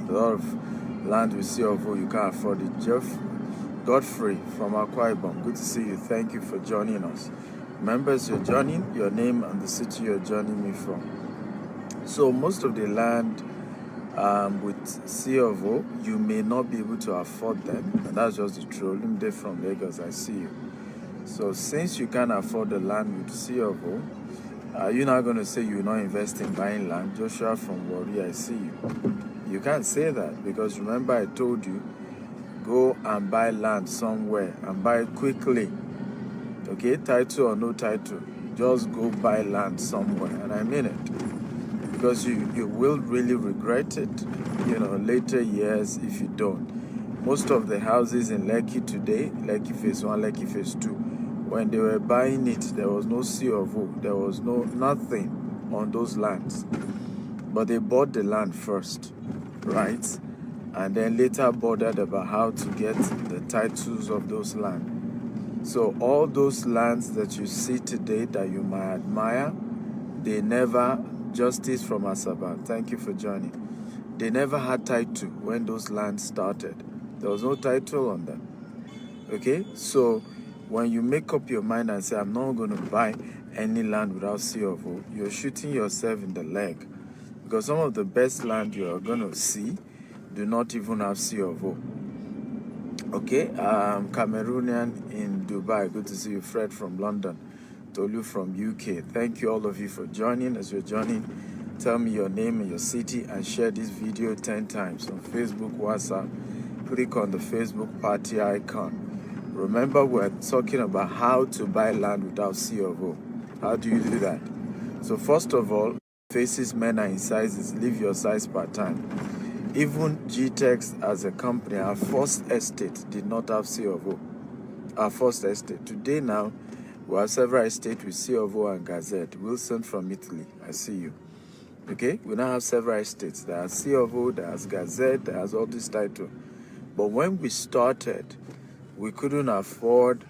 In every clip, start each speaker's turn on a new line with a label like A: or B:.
A: A lot of land with CFO, you can't afford it. Jeff Godfrey from Akwa Ibom, good to see you. Thank you for joining us. Remember, as you're joining, your name and the city you're joining me from. So most of the land with CFO, you may not be able to afford them, and that's just the truth. Olumide from Lagos, I see you. So since you can't afford the land with CFO, you're not going to say you're not investing in buying land. Joshua from Warri, I see you. You can't say that because remember I told you, go and buy land somewhere and buy it quickly. Okay, title or no title, just go buy land somewhere, and I mean it. Because you will really regret it, later years if you don't. Most of the houses in Lekki today, Lekki Phase 1, Lekki Phase 2, when they were buying it, there was no C of O, there was nothing on those lands. But they bought the land first, right? And then later bothered about how to get the titles of those lands. So all those lands that you see today that you might admire, they never, Justice from Asaba, thank you for joining. They never had title when those lands started. There was no title on them. Okay, so when you make up your mind and say, I'm not going to buy any land without C of O, you're shooting yourself in the leg. Because some of the best land you are going to see do not even have C of O. Okay, Cameroonian in Dubai, good to see you. Fred from London, Tolu from UK. Thank you all of you for joining. As you're joining, tell me your name and your city and share this video 10 times on Facebook, WhatsApp. Click on the Facebook party icon. Remember, we're talking about how to buy land without C of O. How do you do that? So first of all, faces, men are in sizes, leave your size part-time. Even GTEX as a company, our first estate did not have C of O. Our first estate. Today now, we have several estates with C of O and Gazette. Wilson from Italy, I see you. Okay, we now have several estates. There has C of O, there has Gazette, there has all this title. But when we started, we couldn't afford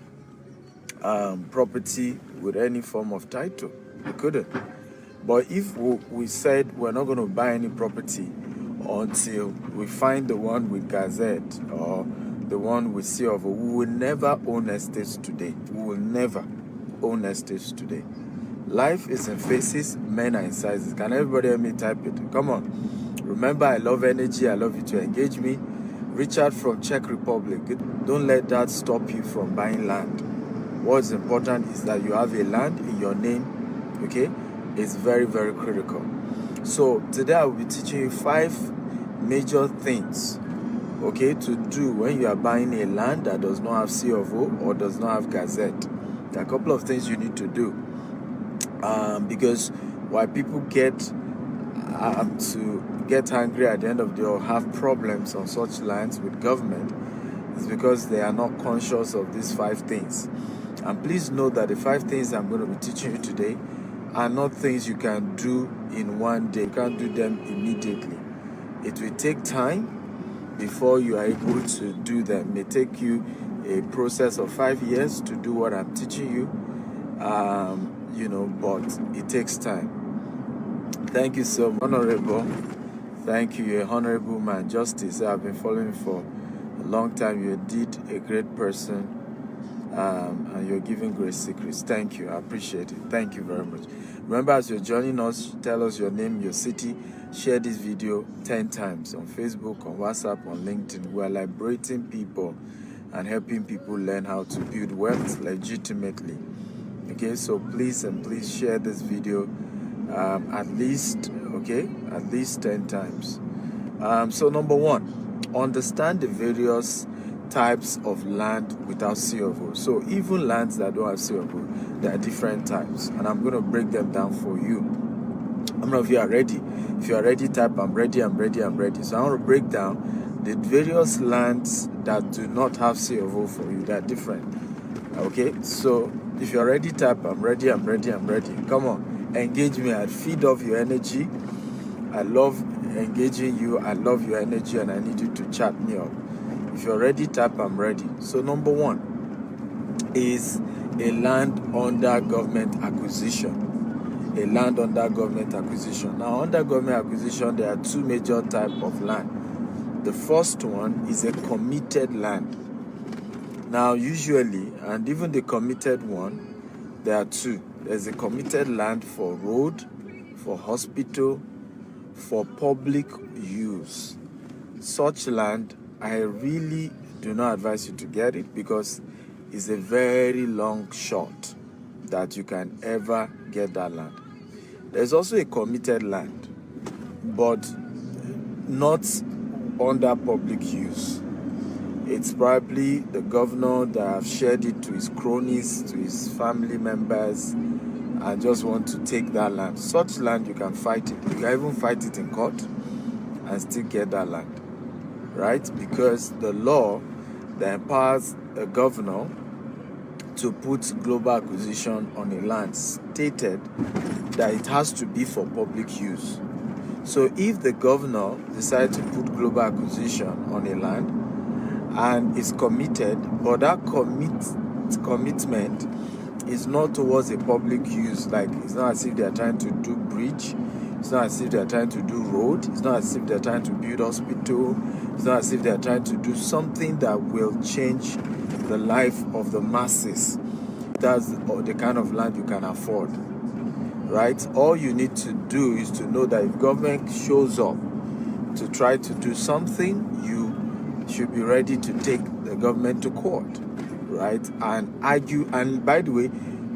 A: property with any form of title. We couldn't. But if we said we're not going to buy any property until we find the one with Gazette or the one with C of O, we will never own estates today. We will never own estates today. Life is in phases, men are in sizes. Can everybody hear me type it? Come on. Remember, I love energy. I love you to engage me. Richard from Czech Republic. Don't let that stop you from buying land. What's important is that you have a land in your name, okay? It's very, very critical. So today I will be teaching you 5 major things, okay, to do when you are buying a land that does not have C of O or does not have Gazette. There are a couple of things you need to do. Because why people get angry at the end of the day or have problems on such lands with government is because they are not conscious of these 5 things. And please know that the 5 things I'm going to be teaching you today are not things you can do in one day. You can't do them immediately. It will take time before you are able to do them. It may take you a process of 5 years to do what I'm teaching you, but it takes time. Thank you so much, Honorable. Thank you. You're an honorable man. Justice, I've been following you for a long time. You're indeed a great person. And you're giving great secrets. Thank you. I appreciate it. Thank you very much. Remember, as you're joining us, tell us your name, your city. Share this video 10 times on Facebook, on WhatsApp, on LinkedIn. We're liberating people and helping people learn how to build wealth legitimately. Okay, so please share this video at least 10 times. So number 1, understand the various types of land without C of O. So even lands that don't have C of O, there are different types, and I'm going to break them down for you. How many of you are ready? If you are ready, type I'm ready, I'm ready, I'm ready. So I want to break down the various lands that do not have C of O for you. They are different. Okay, so if you're ready, type I'm ready, I'm ready, I'm ready. Come on, engage me. I feed off your energy. I love engaging you. I love your energy, and I need you to chat me up. If you're ready, type I'm ready. So number 1 is a land under government acquisition. A land under government acquisition. Now, under government acquisition, there are 2 major types of land. The first one is a committed land. Now, usually, and even the committed one, there are two. There's a committed land for road, for hospital, for public use. Such land, I really do not advise you to get it because it's a very long shot that you can ever get that land. There's also a committed land, but not under public use. It's probably the governor that have shared it to his cronies, to his family members, and just want to take that land. Such land, you can fight it. You can even fight it in court and still get that land, right? Because the law that empowers a governor to put global acquisition on a land stated that it has to be for public use. So if the governor decides to put global acquisition on a land and is committed, but that commitment is not towards a public use, like it's not as if they are trying to do bridge, it's not as if they are trying to do road, it's not as if they are trying to build hospital, it's not as if they are trying to do something that will change the life of the masses. That's the kind of land you can afford, right? All you need to do is to know that if government shows up to try to do something, you should be ready to take the government to court, right? And argue. And by the way,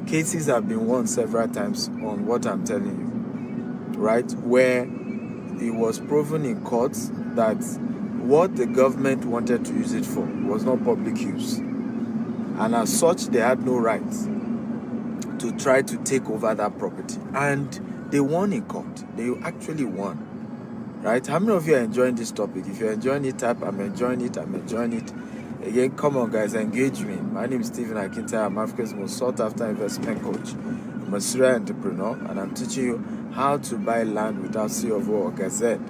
A: cases have been won several times on what I'm telling you, right? Where it was proven in courts that what the government wanted to use it for was not public use. And as such, they had no right to try to take over that property. And they won in court. They actually won. Right? How many of you are enjoying this topic? If you're enjoying it, type, I'm enjoying it, I'm enjoying it. Again, come on, guys, engage me. My name is Stephen Akinta. I'm Africa's most sought-after investment coach. I'm a serial entrepreneur, and I'm teaching you how to buy land without C of O or Gazette.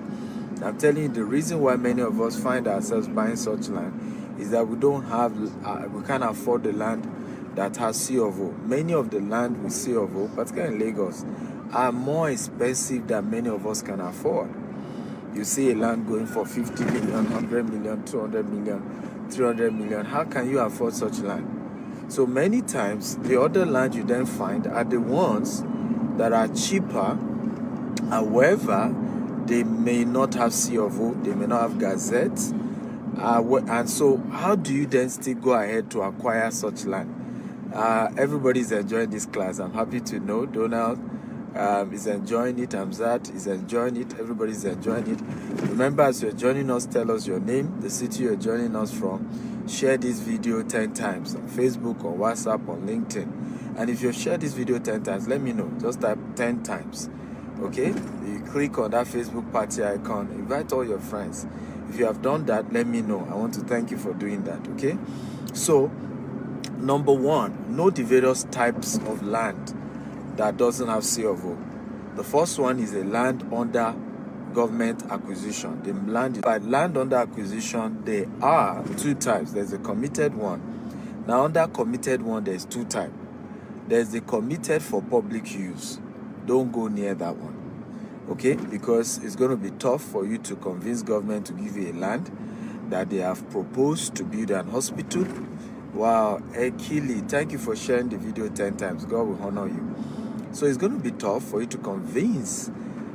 A: I'm telling you, the reason why many of us find ourselves buying such land is that we can't afford the land that has C of O. Many of the land with C of O, particularly in Lagos, are more expensive than many of us can afford. You see a land going for 50 million, 100 million, 200 million, 300 million. How can you afford such land? So many times, the other land you then find are the ones that are cheaper. However, they may not have C of O, they may not have Gazette. And so how do you then still go ahead to acquire such land? Everybody's enjoying this class. I'm happy to know Donald is enjoying it. Hamzat is enjoying it. Everybody's enjoying it. Remember, as you're joining us, tell us your name, the city you're joining us from. Share this video 10 times on Facebook, on WhatsApp, on LinkedIn. And if you've shared this video 10 times, let me know. Just type 10 times. Okay? You click on that Facebook party icon. Invite all your friends. If you have done that, let me know. I want to thank you for doing that. Okay? So, number one, know the various types of land that doesn't have C of O. The first one is a land under government acquisition. The land under acquisition, there are two types. There's a committed one. Now, under committed one, there's two types. There's the committed for public use. Don't go near that one, okay? Because it's going to be tough for you to convince government to give you a land that they have proposed to build an hospital. Wow, Ekili, thank you for sharing the video 10 times. God will honor you. So it's going to be tough for you to convince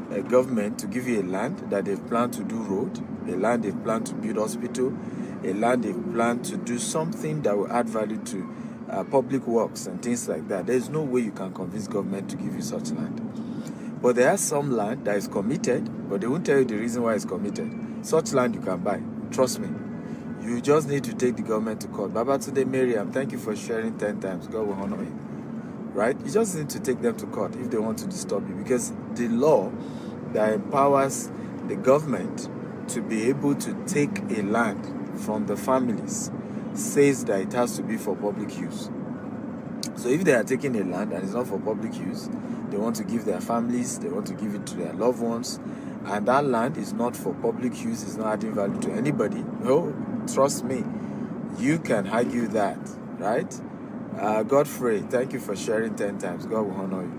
A: a government to give you a land that they've planned to do road, a land they've planned to build hospital, a land they've planned to do something that will add value to public works and things like that. There's no way you can convince government to give you such land. But there are some land that is committed, but they won't tell you the reason why it's committed. Such land you can buy. Trust me. You just need to take the government to court. Babatunde Miriam, thank you for sharing 10 times. God will honor you. Right? You just need to take them to court if they want to disturb you, because the law that empowers the government to be able to take a land from the families says that it has to be for public use. So if they are taking a land and it's not for public use, they want to give their families, they want to give it to their loved ones, and that land is not for public use, it's not adding value to anybody. No, trust me, you can argue that, right? Godfrey, thank you for sharing 10 times. God will honor you.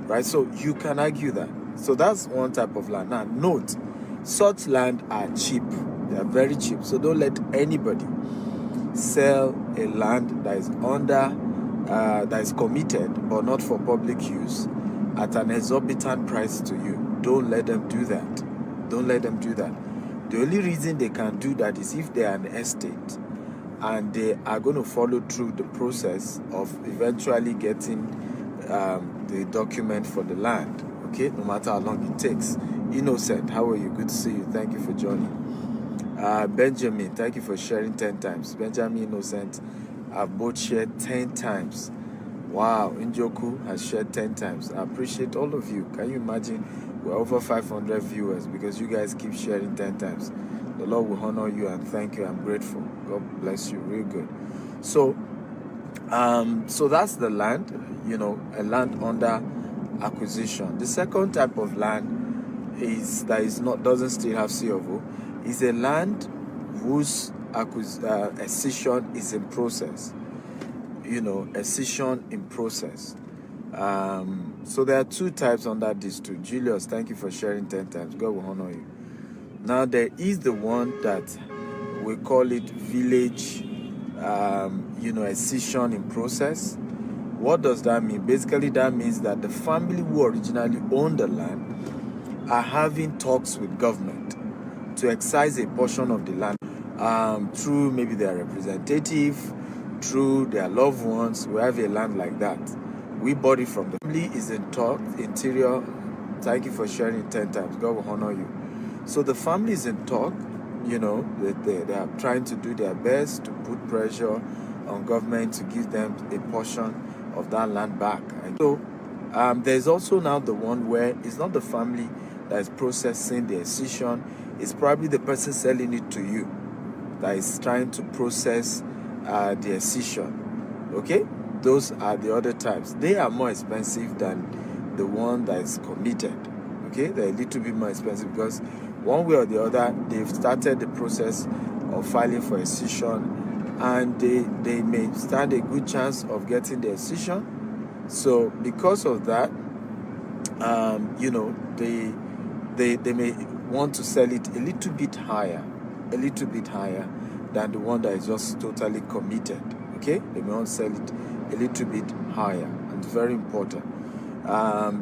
A: Right? So you can argue that. So that's one type of land. Now, note, such land are cheap. They are very cheap. So don't let anybody sell a land that is that is committed but not for public use at an exorbitant price to you. Don't let them do that. Don't let them do that. The only reason they can do that is if they are an estate and they are going to follow through the process of eventually getting the document for the land, okay, no matter how long it takes. Innocent, how are you? Good to see you. Thank you for joining. Benjamin, thank you for sharing 10 times. Benjamin, Innocent have both shared 10 times. Wow, Njoku has shared 10 times. I appreciate all of you. Can you imagine? We're over 500 viewers because you guys keep sharing 10 times. The Lord will honor you and thank you. I'm grateful. God bless you. Real good. So that's the land, a land under acquisition. The second type of land doesn't still have C of O, is a land whose acquisition is in process. Acquisition in process. So there are two types under these two. Julius, thank you for sharing 10 times. God will honor you. Now there is the one that we call it village, acquisition in process. What does that mean? Basically, that means that the family who originally owned the land are having talks with government to excise a portion of the land through maybe their representative, through their loved ones. We have a land like that. We bought it from the family, is in talk. Interior, thank you for sharing 10 times. God will honor you. So the family is in talk. They are trying to do their best to put pressure on government to give them a portion of that land back. And so there's also now the one where it's not the family that is processing the accession. It's probably the person selling it to you that is trying to process the accession. Okay? Those are the other types. They are more expensive than the one that is committed. Okay? They're a little bit more expensive because one way or the other, they've started the process of filing for accession, and they may stand a good chance of getting the accession. So because of that, they may want to sell it a little bit higher than the one that is just totally committed. Okay, they may want to sell it a little bit higher, and it's very important.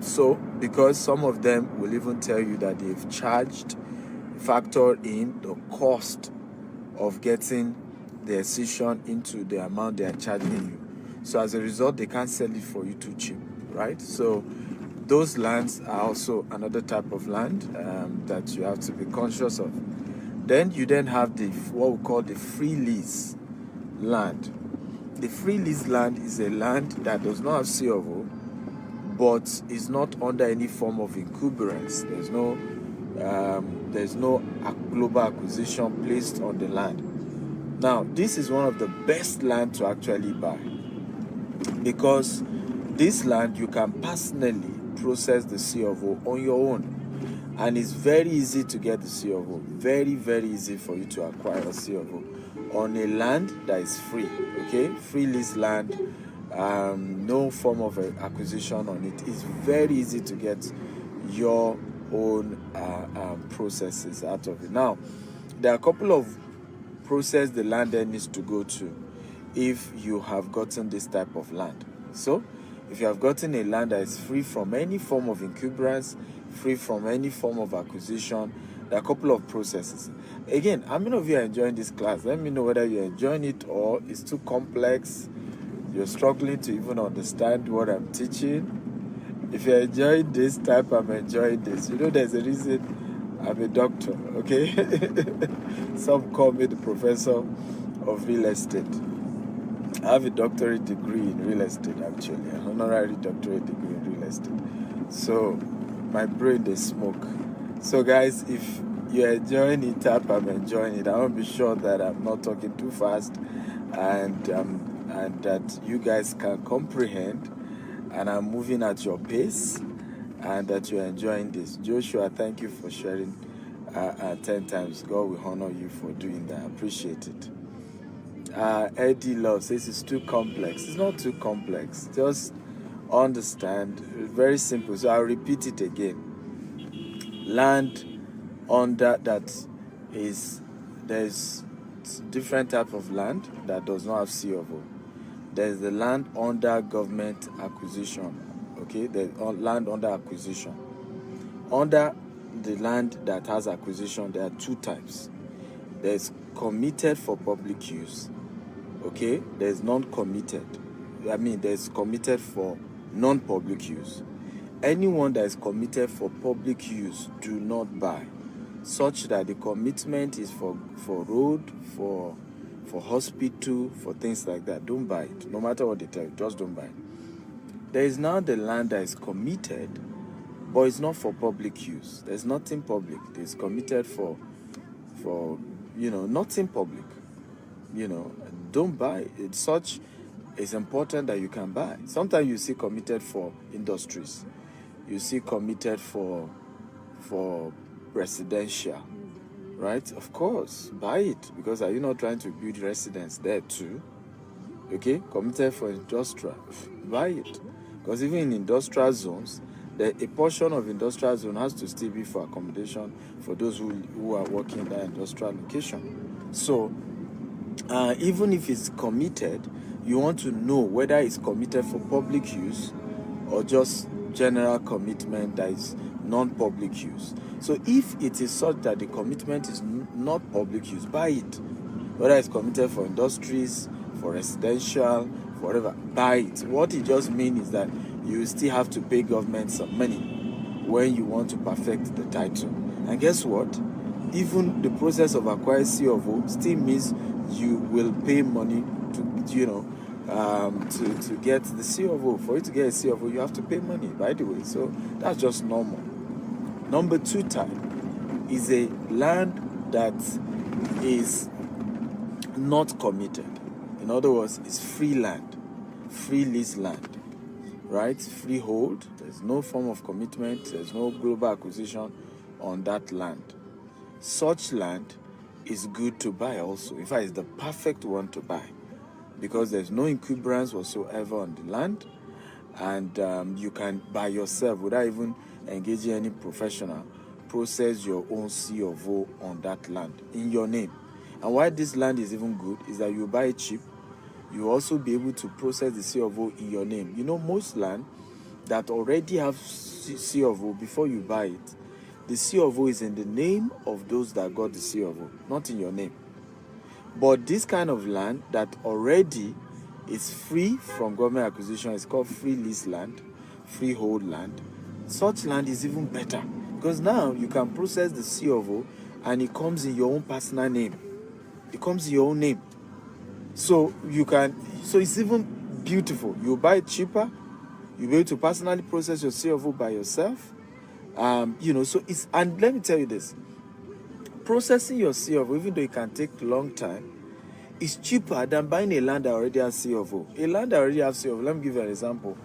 A: So because some of them will even tell you that they've factor in the cost of getting the accession into the amount they are charging you. So as a result, they can't sell it for you too cheap, right? So those lands are also another type of land that you have to be conscious of. Then you have what we call the free lease land. The free lease land is a land that does not have C of O, but is not under any form of encumbrance. There's no global acquisition placed on the land. Now, this is one of the best land to actually buy, because this land you can personally process the C of O on your own, and it's very easy to get the C of O. Very, very easy for you to acquire a C of O on a land that is free. Okay, free lease land, no form of acquisition on it. It's very easy to get your own processes out of it. Now, there are a couple of process the land then needs to go to if you have gotten this type of land. So if you have gotten a land that is free from any form of encumbrance, free from any form of acquisition, there are a couple of processes. Again, how many of you are enjoying this class? Let me know whether you're enjoying it or it's too complex, you're struggling to even understand what I'm teaching. If you're enjoying this, type I'm enjoying this. There's a reason I'm a doctor, okay? Some call me the professor of real estate. I have a doctorate degree in real estate, actually, an honorary doctorate degree in real estate. So my brain is smoke. So guys, if you're enjoying it, type I'm enjoying it. I want to be sure that I'm not talking too fast, and that you guys can comprehend, and I'm moving at your pace, and that you're enjoying this. Joshua, thank you for sharing 10 times. God will honor you for doing that. I appreciate it. Eddie Love says it's too complex. It's not too complex. Just understand. Very simple. So I'll repeat it again. Land under that is there's different type of land that does not have C of O. There's the land under government acquisition. Okay, there's land under acquisition. Under the land that has acquisition, there are two types. There's committed for public use. Okay, there's non-committed. There's committed for non-public use. Anyone that is committed for public use, do not buy, such that the commitment is for road, for hospital, for things like that. Don't buy it. No matter what they tell you, just don't buy it. There is now the land that is committed, but it's not for public use. There's nothing public. It's committed for nothing public. Don't buy it. Such is important that you can buy. Sometimes you see committed for industries. You see committed for residential, right? Of course, buy it, because are you not trying to build residence there too? Okay, committed for industrial, buy it, because even in industrial zones, a portion of industrial zone has to still be for accommodation for those who are working in that industrial location. So even if it's committed, you want to know whether it's committed for public use or just general commitment that is non-public use. So if it is such that the commitment is not public use, buy it. Whether it's committed for industries, for residential, whatever, buy it. What it just means is that you still have to pay government some money when you want to perfect the title. And guess what? Even the process of acquiring C of O still means you will pay money to get the C of O. For you to get a C of O, you have to pay money, by the way. So that's just normal. Number 2 type is a land that is not committed. In other words, it's free land, free lease land, right? Freehold. There's no form of commitment. There's no global acquisition on that land. Such land is good to buy also. In fact, it's the perfect one to buy, because there's no encumbrance whatsoever on the land, and you can, by yourself, without even engaging any professional, process your own C of O on that land in your name. And why this land is even good is that you buy it cheap. You also be able to process the C of O in your name. Most land that already have C of O, before you buy it, the C of O is in the name of those that got the C of O, not in your name. But this kind of land that already is free from government acquisition is called free lease land, freehold land. Such land is even better, because now you can process the C of O and it comes in your own personal name. It comes in your own name. So it's even beautiful. You buy it cheaper. You'll be able to personally process your C of O by yourself. And let me tell you this. Processing your C of O, even though it can take a long time, is cheaper than buying a land that already has C of O. A land that already has C of O, let me give you an example.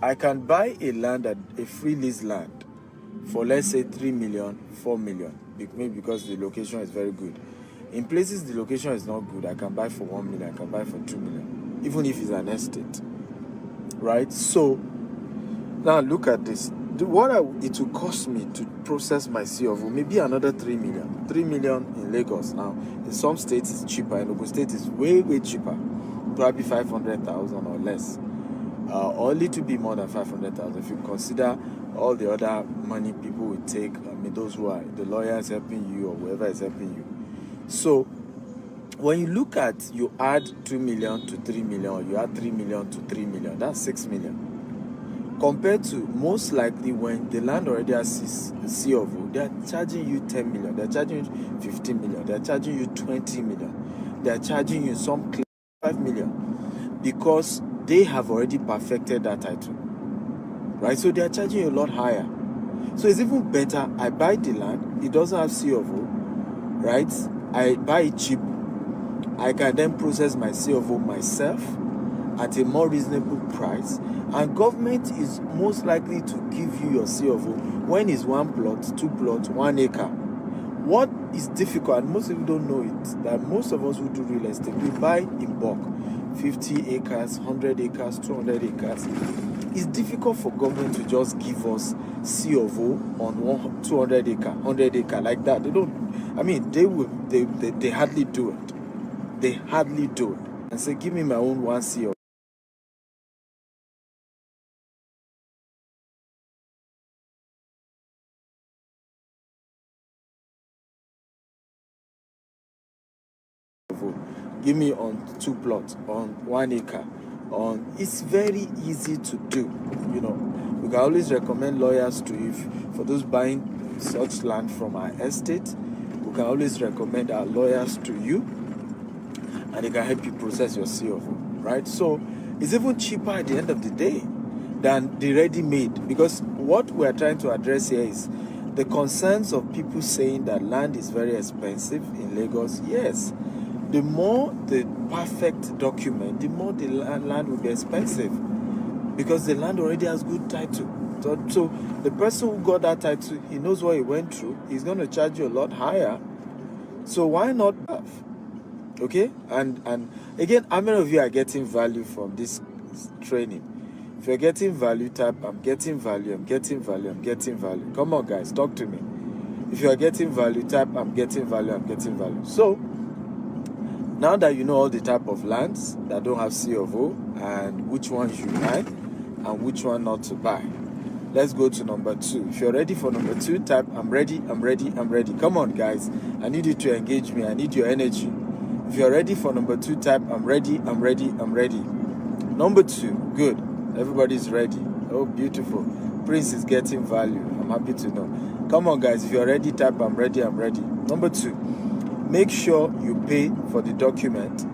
A: I can buy a free lease land for, let's say, 3 million, 4 million, maybe because the location is very good. In places the location is not good, I can buy for 1 million, I can buy for 2 million, even if it's an estate, right? So now look at this. What it will cost me to process my C of O, maybe another 3 million. 3 million in Lagos. Now, in some states it's cheaper. In Ogun State it's way, way cheaper. Probably 500,000 or less. Or a little bit more than 500,000 if you consider all the other money people will take. Those who are the lawyers helping you or whoever is helping you. So when you look at, you add 2 million to 3 million, or you add 3 million to 3 million, that's 6 million. Compared to most likely when the land already has C of O, they are charging you 10 million, they are charging you 15 million, they are charging you 20 million, they are charging you some 5 million, because they have already perfected that title, right? So they are charging you a lot higher. So it's even better, I buy the land, it doesn't have C of O, right? I buy it cheap, I can then process my C of O myself at a more reasonable price, and government is most likely to give you your C of O when it's 1 plot, 2 plots, 1 acre. What is difficult, and most people don't know it, that most of us who do real estate, we buy in bulk, 50 acres, 100 acres, 200 acres. It's difficult for government to just give us C of O on 200 acre, 100 acre like that. They don't. I mean, they hardly do it. They hardly do it. And say, give me my own 1C of give me on 2 plots, on 1 acre, on. It's very easy to do. You know, we can always recommend lawyers to, if for those buying such land from our estate, we can always recommend our lawyers to you, and they can help you process your CFO, right? So it's even cheaper at the end of the day than the ready-made, because what we are trying to address here is the concerns of people saying that land is very expensive in Lagos. Yes, the more the perfect document, the more the land will be expensive, because the land already has good title. So the person who got that title, he knows what he went through. He's going to charge you a lot higher. So why not have? Okay? And again, how many of you are getting value from this training? If you're getting value, type, I'm getting value, I'm getting value, I'm getting value. Come on, guys, talk to me. If you are getting value, type, I'm getting value, I'm getting value. So now that you know all the type of lands that don't have C of O and which ones you buy and which one not to buy, let's go to number 2. If you're ready for number 2, type, I'm ready, I'm ready, I'm ready. Come on, guys. I need you to engage me. I need your energy. If you're ready for number 2, type, I'm ready, I'm ready, I'm ready. Number 2, good. Everybody's ready. Oh, beautiful. Prince is getting value. I'm happy to know. Come on, guys. If you're ready, type, I'm ready, I'm ready. Number 2, make sure you pay for the document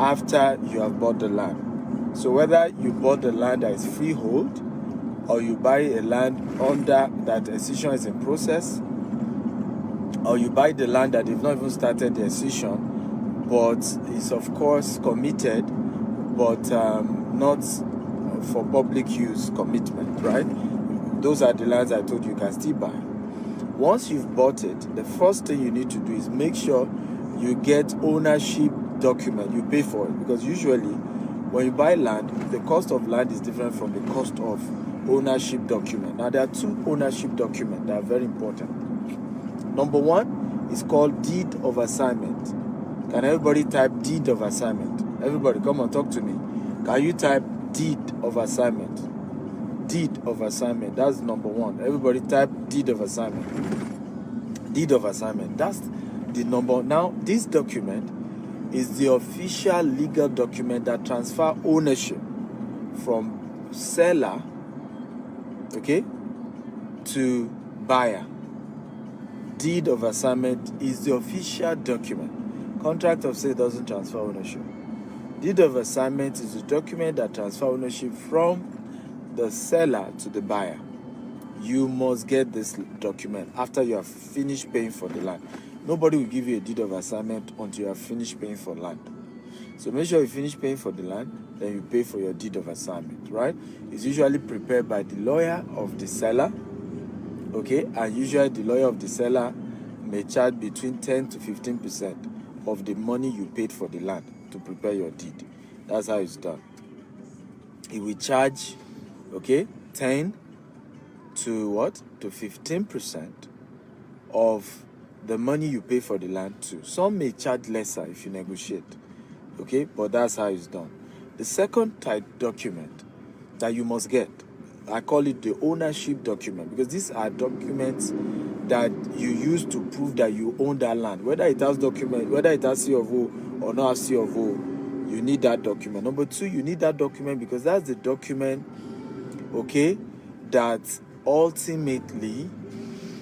A: after you have bought the land. So whether you bought the land that is freehold, or you buy a land under that decision is in process, or you buy the land that they've not even started the decision, but is of course committed, but not for public use commitment, right? Those are the lands I told you can still buy. Once you've bought it, the first thing you need to do is make sure you get ownership document. You pay for it, because usually when you buy land, the cost of land is different from the cost of ownership document. Now, there are 2 ownership documents that are very important. Number 1 is called deed of assignment. Can everybody type deed of assignment? Everybody, come on, talk to me. Can you type deed of assignment? Deed of assignment. That's number 1. Everybody type deed of assignment. Deed of assignment. That's the number. Now, this document is the official legal document that transfer ownership from seller, okay, to buyer. Deed of assignment is the official document. Contract of sale doesn't transfer ownership. Deed of assignment is a document that transfer ownership from the seller to the buyer. You must get this document after you have finished paying for the land. Nobody will give you a deed of assignment until you have finished paying for land. So make sure you finish paying for the land, then you pay for your deed of assignment, right? It's usually prepared by the lawyer of the seller, okay? And usually the lawyer of the seller may charge between 10 to 15% of the money you paid for the land to prepare your deed. That's how it's done. He will charge, okay, 10 to what? To 15% of the money you pay for the land too. Some may charge lesser if you negotiate, okay? But that's how it's done. The second type document that you must get, I call it the ownership document, because these are documents that you use to prove that you own that land. Whether it has document, whether it has C of O or not has C of O, you need that document. Number 2, you need that document because that's the document, okay, that ultimately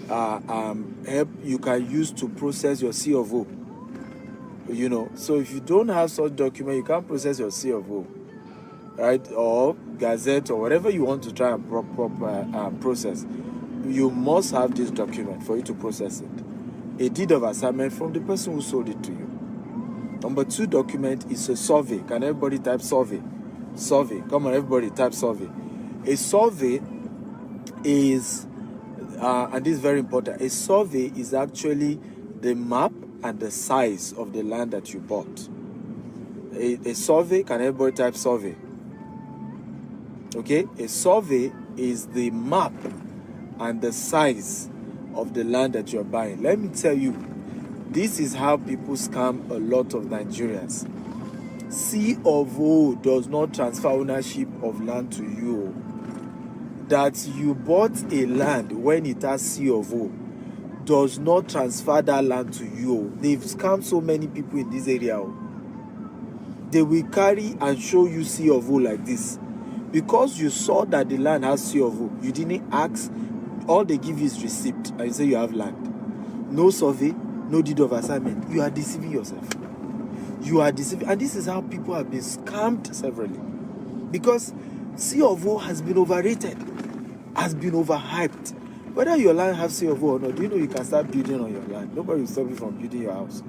A: help you can use to process your C of O. You know, so if you don't have such document, you can't process your C of O, right? Or Gazette or whatever you want to try and process. You must have this document for you to process it. A deed of assignment from the person who sold it to you. Number 2 document is a survey. Can everybody type survey? Survey. Come on, everybody type survey. A survey is, and this is very important, a survey is actually the map and the size of the land that you bought. A survey, can everybody type survey? Okay, a survey is the map and the size of the land that you're buying. Let me tell you, This is how people scam a lot of Nigerians. C of O does not transfer ownership of land to you. That you bought a land when it has C of O does not transfer that land to you. They've scammed so many people in this area. They will carry and show you C of O like this. Because you saw that the land has C of O, you didn't ask. All they give you is receipt and you say you have land. No survey, no deed of assignment. You are deceiving yourself. You are deceiving. And this is how people have been scammed severally. Because C of O has been overrated, has been overhyped. Whether your land has C of O or not, do you know you can start building on your land? Nobody will stop you from building your house.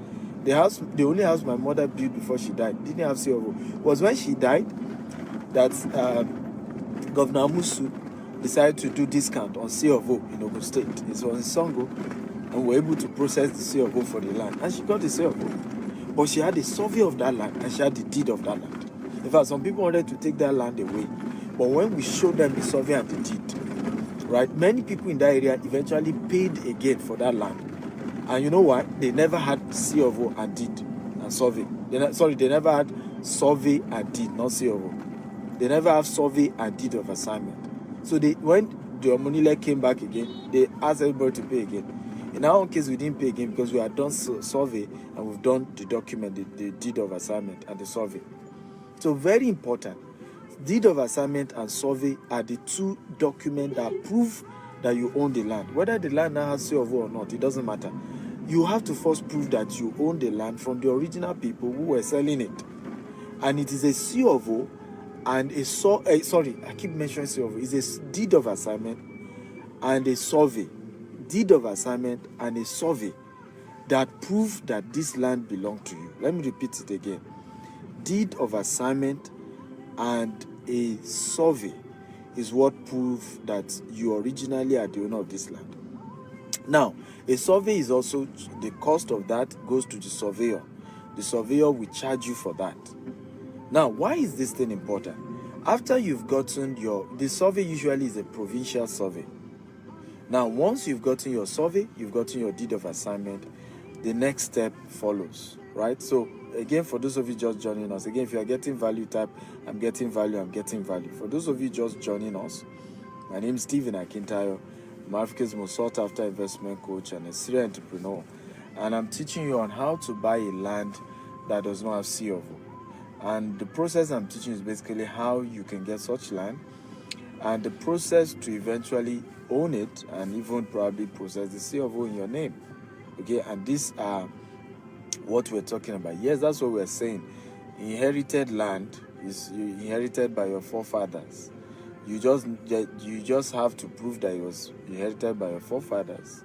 A: The only house my mother built before she died didn't have C of O. It was when she died that Governor Musu decided to do discount on C of O in Ogun State. It was in Songo, and we were able to process the C of O for the land. And she got the C of O. But she had the survey of that land and she had the deed of that land. In fact, some people wanted to take that land away. But when we showed them the survey and the deed, right, many people in that area eventually paid again for that land. And you know why? They never had C of O and deed and survey. They never had survey and deed, not C of O. They never have survey and deed of assignment. So when the Omonile came back again, they asked everybody to pay again. In our own case, we didn't pay again because we had done survey and we've done the document, the deed of assignment and the survey. So very important. Deed of assignment and survey are the two documents that prove that you own the land. Whether the land now has C of O or not, it doesn't matter. You have to first prove that you own the land from the original people who were selling it. And it is a C of O and I keep mentioning C of O. It's a deed of assignment and a survey. Deed of assignment and a survey that prove that this land belonged to you. Let me repeat it again. Deed of assignment and a survey is what prove that you originally are the owner of this land. Now, a survey is also, the cost of that goes to the surveyor. The surveyor will charge you for that. Now, why is this thing important? After you've gotten the survey usually is a provincial survey. Now, once you've gotten your survey, you've gotten your deed of assignment, the next step follows, right? So, again, for those of you just joining us, again, if you are getting value, type, I'm getting value, I'm getting value. For those of you just joining us, my name is Stephen Akintayo. I'm Africa's most sought after investment coach and a serial entrepreneur. And I'm teaching you on how to buy a land that does not have C of O. And the process I'm teaching is basically how you can get such land and the process to eventually own it and even probably process the C of O in your name. Okay, and these are what we're talking about. Yes, that's what we're saying. Inherited land is inherited by your forefathers. You just have to prove that it was inherited by your forefathers.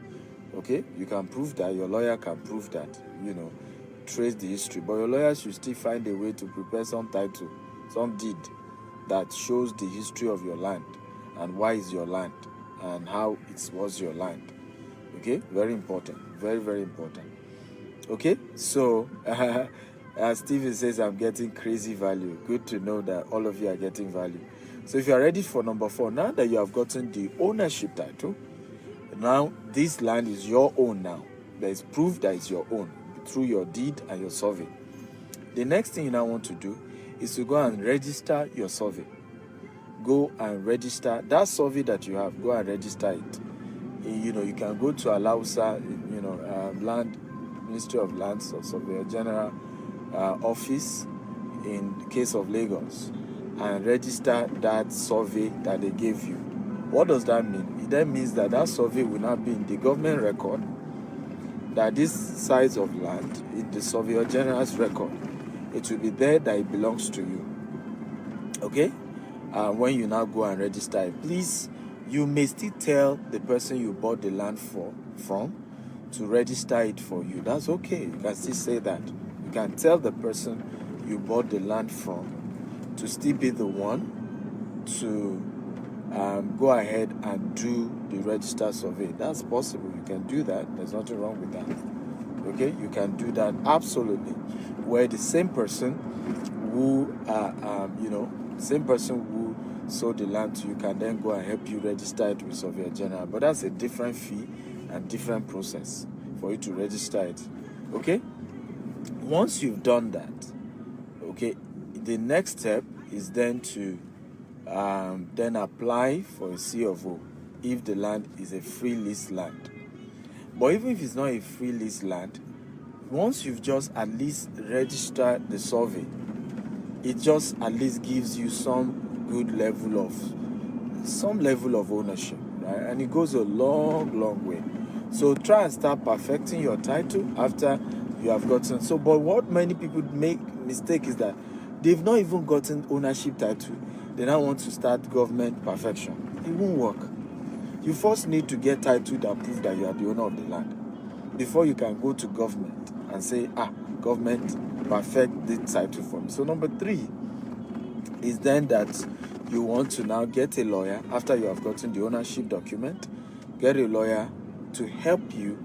A: Okay, you can prove that. Your lawyer can prove that. Trace the history, but your lawyer should still find a way to prepare some title, some deed that shows the history of your land and why it's your land and how it was your land. Okay, very important, very, very important. Okay, so as Steven says, I'm getting crazy value. Good to know that all of you are getting value. So if you are ready for number 4, now that you have gotten the ownership title, now this land is your own now. There is proof that it's your own through your deed and your survey. The next thing you now want to do is to go and register your survey. Go and register that survey that you have. Go and register it. You can go to Alausa, Land Ministry of Lands or Surveyor General office in the case of Lagos and register that survey that they gave you. What does that mean? It then means that survey will not be in the government record, that this size of land in the Surveyor General's record, it will be there that it belongs to you. Okay? When you now go and register it, please, you may still tell the person you bought the land from to register it for you. That's okay. You can still say that. You can tell the person you bought the land from to still be the one to go ahead and do the register survey. That's possible. You can do that. There's nothing wrong with that. Okay? You can do that absolutely. Where the same person who, sold the land to you can then go and help you register it with Surveyor General. But that's a different fee and different process for you to register it. Okay? Once you've done that, okay, the next step is then to then apply for a C of O if the land is a free lease land. But even if it's not a free lease land, once you've just at least registered the survey, it just at least gives you some level of ownership, right? And it goes a long way. So try and start perfecting your title after you have gotten. So, but what many people make mistake is that they've not even gotten ownership title. They now want to start government perfection. It won't work. You first need to get title that prove that you are the owner of the land before you can go to government and say, government, perfect the title for me. So number 3 is then that you want to now get a lawyer after you have gotten the ownership document. Get a lawyer to help you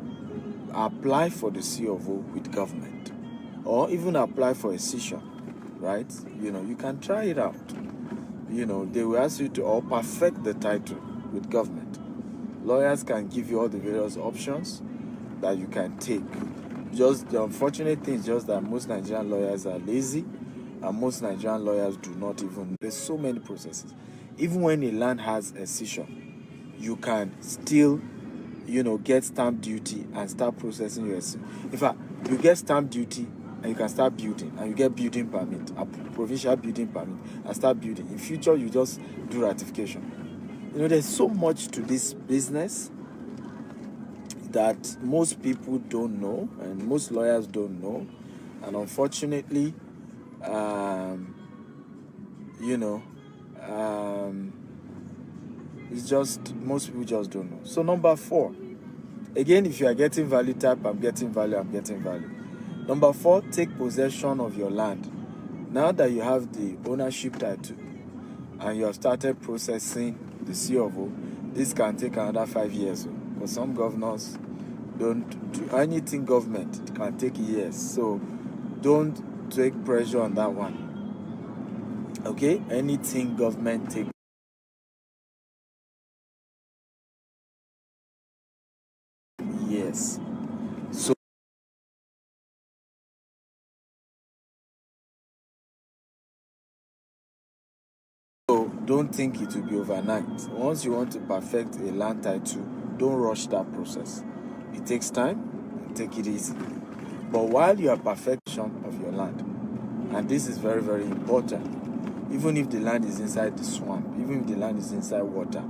A: apply for the C of O with government, or even apply for a cession, right? You can try it out. They will ask you to or perfect the title with government. Lawyers can give you all the various options that you can take. Just the unfortunate thing is just that most Nigerian lawyers are lazy, and most Nigerian lawyers do not even. There's so many processes. Even when a land has a cession, you can still, get stamp duty and start processing your. In fact, you get stamp duty and you can start building, and you get building permit, a provincial building permit, and start building. In future, you just do ratification. There's so much to this business that most people don't know, and most lawyers don't know, and unfortunately, it's just most people just don't know. So number 4, again, if you are getting value type, I'm getting value. Number 4, take possession of your land. Now that you have the ownership title and you have started processing the C of O, this can take another 5 years, because some governors don't do anything government. It can take years, so don't take pressure on that one. Okay, anything government take years. So don't think it will be overnight. Once you want to perfect a land title, don't rush that process. It takes time, and take it easy. But while you are perfection of your land, and this is very, very important, even if the land is inside the swamp, even if the land is inside water,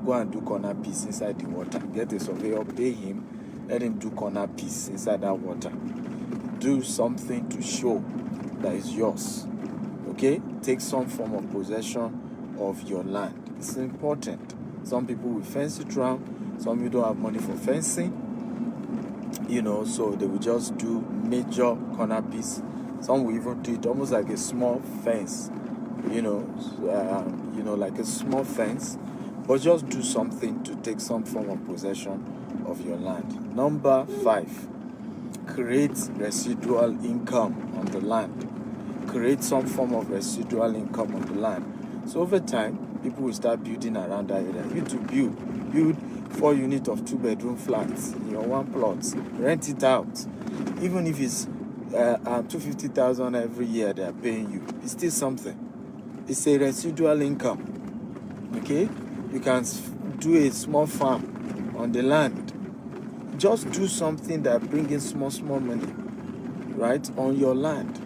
A: go and do corner piece inside the water. Get a surveyor, pay him, let him do corner piece inside that water. Do something to show that is yours. Okay? Take some form of possession of your land. It's important. Some people will fence it around. Some people don't have money for fencing. So they will just do major corner piece. Some will even do it almost like a small fence. Like a small fence. But just do something to take some form of possession of your land. Number 5, create residual income on the land. Create some form of residual income on the land. So over time, people will start building around that area. You to build 4 units of 2-bedroom flats in your one plot. Rent it out. Even if it's 250,000 every year they are paying you, it's still something. It's a residual income. Okay, you can do a small farm on the land. Just do something that brings in small money, right, on your land.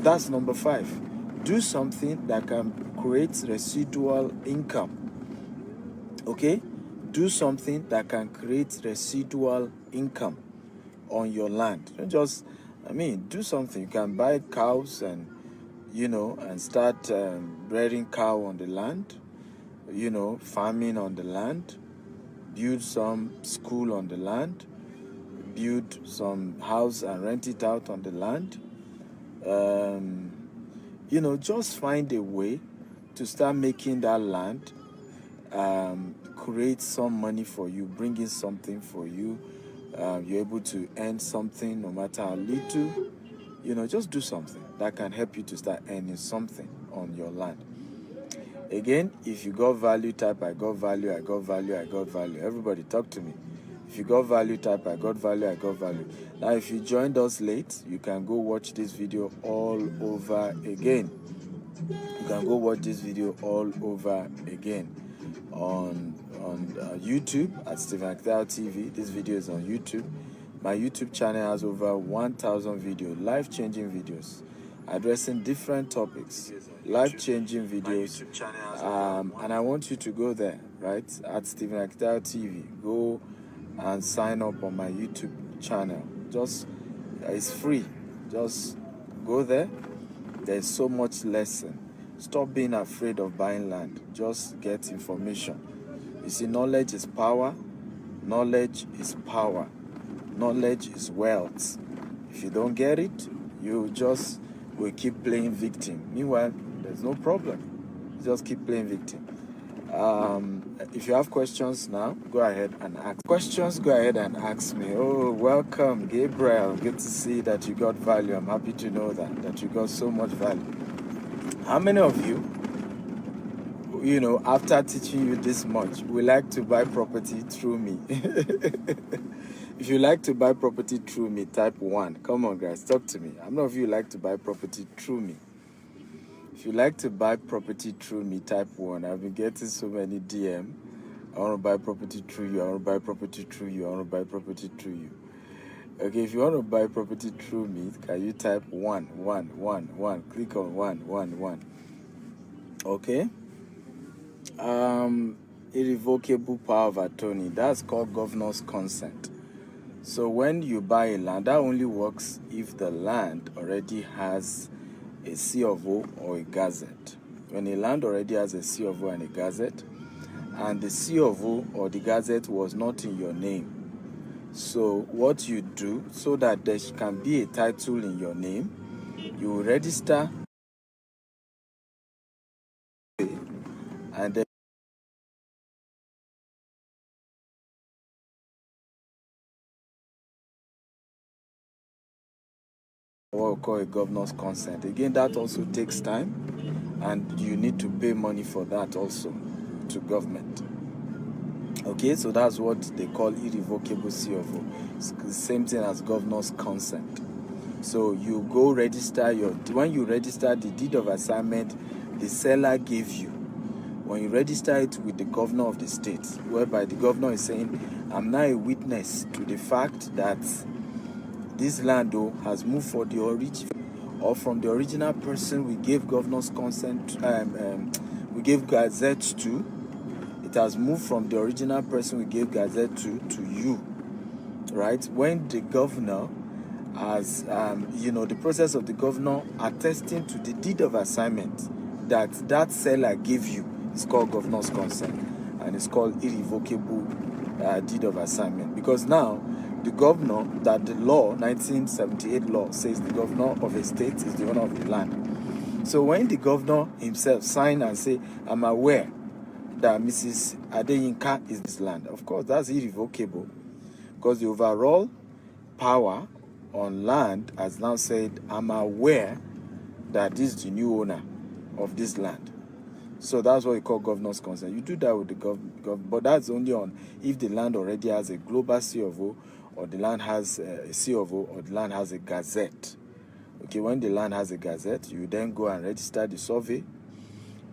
A: That's number 5. Do something that can create residual income. Okay? Do something that can create residual income on your land. Don't just, do something. You can buy cows and start rearing cow on the land, farming on the land, build some school on the land, build some house and rent it out on the land. Just find a way to start making that land create some money for you, bring in something for you. You're able to earn something no matter how little. Just do something that can help you to start earning something on your land. Again, if you got value type, I got value. Everybody talk to me. If you got value, type I got value, I got value. Now, if you joined us late, you can go watch this video all over again. You can go watch this video all over again on YouTube at Stephen Actel TV. This video is on YouTube. My YouTube channel has over 1,000 videos, life-changing videos, addressing different topics, life-changing videos. And I want you to go there, right, at Stephen Actel TV. Go and sign up on my YouTube channel. It's free. Just go there. There's so much lesson. Stop being afraid of buying land. Just get information. You see, knowledge is power. Knowledge is power. Knowledge is wealth. If you don't get it, you just will keep playing victim. Meanwhile, there's no problem. Just keep playing victim. If you have questions now, go ahead and ask. Questions, go ahead and ask me. Oh, welcome, Gabriel. Good to see that you got value. I'm happy to know that you got so much value. How many of you, after teaching you this much, would like to buy property through me? If you like to buy property through me, type 1. Come on, guys, talk to me. How many of you like to buy property through me? If you like to buy property through me, type 1. I've been getting so many DM. I want to buy property through you. I want to buy property through you. I want to buy property through you. Okay, if you want to buy property through me, can you type 1, 1, 1, 1? Click on 1, 1, 1. Okay. Irrevocable power of attorney. That's called governor's consent. So when you buy a land, that only works if the land already has a C of O or a Gazette. When a land already has a C of O and a Gazette, and the C of O or the Gazette was not in your name. So what you do, so that there can be a title in your name, you will register and then what we call a governor's consent. Again, that also takes time, and you need to pay money for that also to government. Okay, so that's what they call irrevocable C of O. It's the same thing as governor's consent. So you go register when you register the deed of assignment the seller gave you, when you register it with the governor of the state, whereby the governor is saying, I'm now a witness to the fact that this land has moved for the origin, or from the original person we gave governor's consent, we gave Gazette to. It has moved from the original person we gave Gazette to you, right? When the governor has, the process of the governor attesting to the deed of assignment that seller gave you is called governor's consent, and it's called irrevocable deed of assignment. Because now the governor, that the law, 1978 law, says the governor of a state is the owner of the land. So when the governor himself sign and say, I'm aware that Mrs. Adeyinka is this land, of course that's irrevocable, because the overall power on land has now said, I'm aware that this is the new owner of this land. So that's what you call governor's consent. You do that with the government, but that's only on if the land already has a global C of O, or the land has a C of O, or the land has a Gazette. Okay, when the land has a Gazette, you then go and register the survey.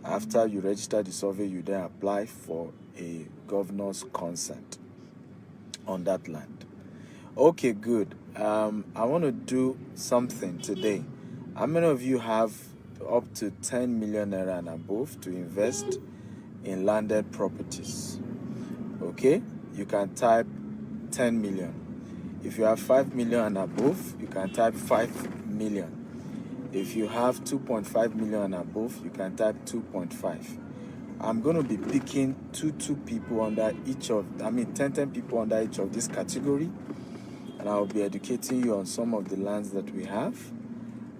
A: After you register the survey, you then apply for a governor's consent on that land. Okay, good. I want to do something today. How many of you have up to 10 million naira and above to invest in landed properties? Okay, you can type 10 million. If you have 5 million and above, you can type 5 million. If you have 2.5 million and above, you can type 2.5. I'm going to be picking 2 people under each of, 10 people under each of this category. And I'll be educating you on some of the lands that we have.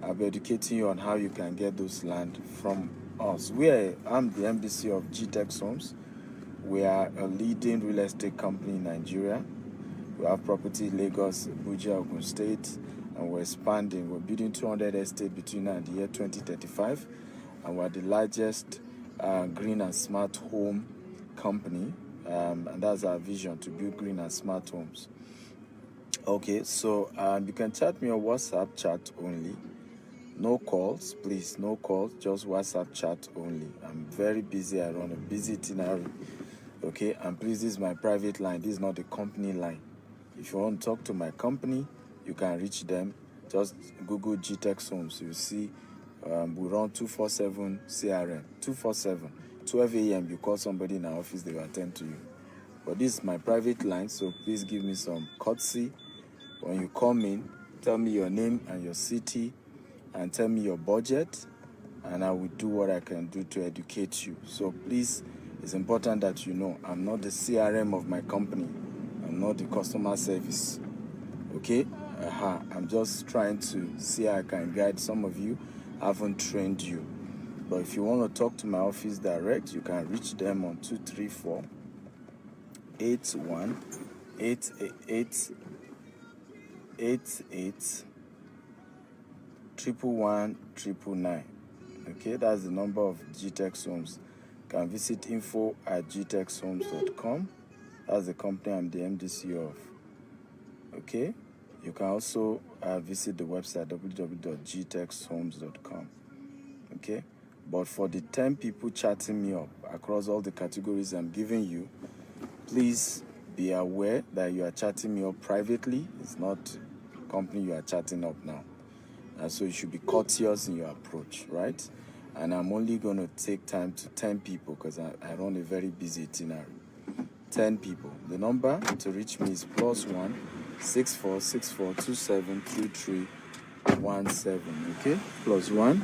A: I'll be educating you on how you can get those land from us. I'm the MDC of GTEX Homes. We are a leading real estate company in Nigeria. We have property in Lagos, Abuja, Ogun State, and we're expanding. We're building 200 estates between now and the year 2035, and we're the largest green and smart home company and that's our vision, to build green and smart homes. Okay, so you can chat me on WhatsApp chat only. No calls, please, no calls, just WhatsApp chat only. I'm very busy, I run a busy itinerary. Okay, and please, this is my private line, this is not the company line. If you want to talk to my company, you can reach them. Just Google GTEX Homes. You see, we run 247 CRM, 247. 12 a.m. you call somebody in our office, they will attend to you. But this is my private line, so please give me some courtesy. When you come in, tell me your name and your city, and tell me your budget, and I will do what I can do to educate you. So please, it's important that you know I'm not the CRM of my company. I'm not the customer service. Okay? I'm just trying to see how I can guide some of you. I haven't trained you. But if you want to talk to my office direct, you can reach them on 234 81 888 88 111 999. Okay, that's the number of GTEX Homes. You can visit info@gtexhomes.com. That's the company I'm the MDC of. Okay, you can also visit the website www.gtexhomes.com. Okay, but for the 10 people chatting me up across all the categories I'm giving you, please be aware that you are chatting me up privately. It's not company you are chatting up now. And so you should be courteous in your approach, right? And I'm only going to take time to 10 people because I run a very busy itinerary. 10 people. The number to reach me is +1 64 64 27 3317. Okay? +1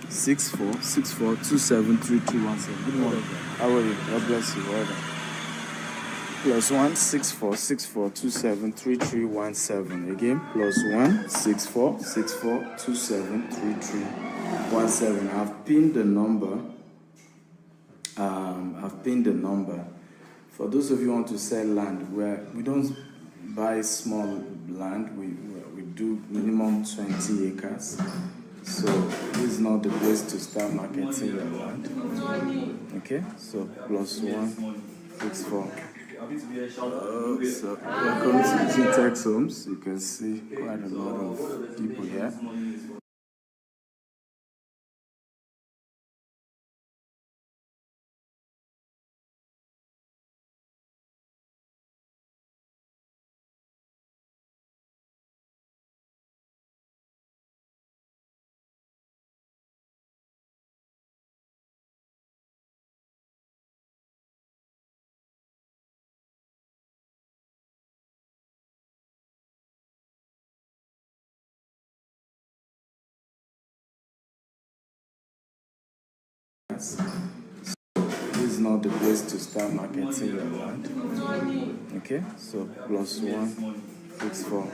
A: 64 64 27 3317. Good morning. How are you? God bless you. Well done. +1 64 64 27 3317. Again, +1 64 64 27 3317. I've pinned the number. For those of you who want to sell land, we don't buy small land. We do minimum 20 acres. So this is not the place to start marketing your land. Okay, so +1 64. So welcome to GTEX Homes. You can see quite a lot of people here. So this is not the place to start marketing your land. Okay, so +1 64.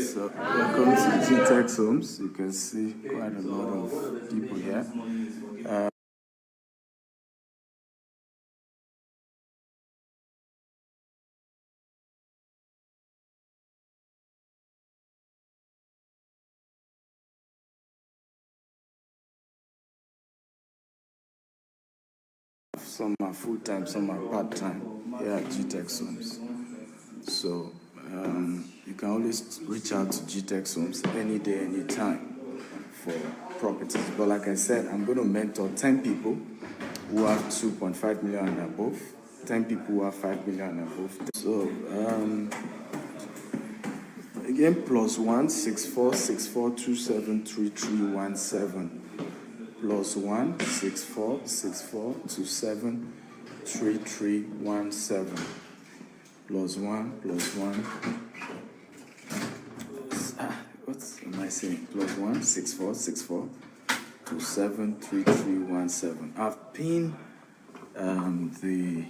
A: So welcome to GTEX Homes. You can see quite a lot of people here. Some are full-time, some are part-time here at GTEX Homes. So you can always reach out to GTEX Homes any day, any time for properties. But like I said, I'm going to mentor 10 people who have 2.5 million and above, 10 people who have 5 million and above. So again, +1 64 64 27 3317. +1 64 64 27 3317. +1 what am I saying? +1 64 64 27 3317. I've pinned the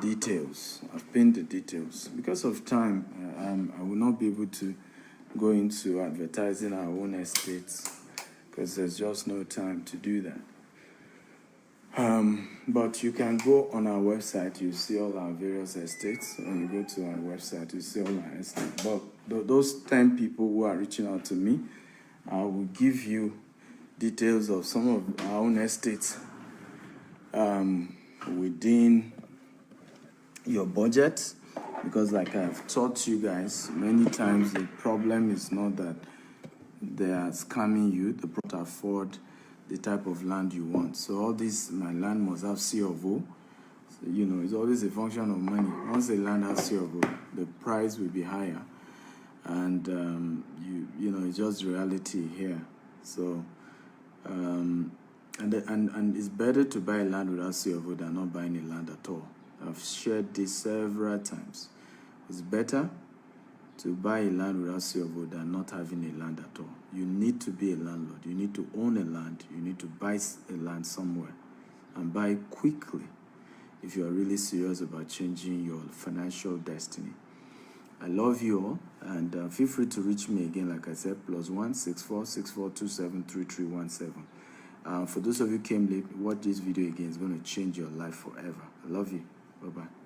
A: details. I've pinned the details. Because of time, I will not be able to go into advertising our own estates because there's just no time to do that. But you can go on our website, you see all our various estates. When you go to our website, you see all our estates. But those 10 people who are reaching out to me, I will give you details of some of our own estates within your budget, because like I've taught you guys many times, the problem is not that they are scamming you, the problem to afford the type of land you want. So all this, my land must have C of O. So, you know, it's always a function of money. Once the land has C of O, the price will be higher, and you know, it's just reality here. So and it's better to buy land without C of O than not buying a land at all. I've shared this several times. It's better to buy a land without C of O than not having a land at all. You need to be a landlord. You need to own a land. You need to buy a land somewhere, and buy quickly if you are really serious about changing your financial destiny. I love you all, and feel free to reach me again, like I said, +1 64 6427 3317. For those of you who came late, watch this video again. It's going to change your life forever. I love you. Bye-bye.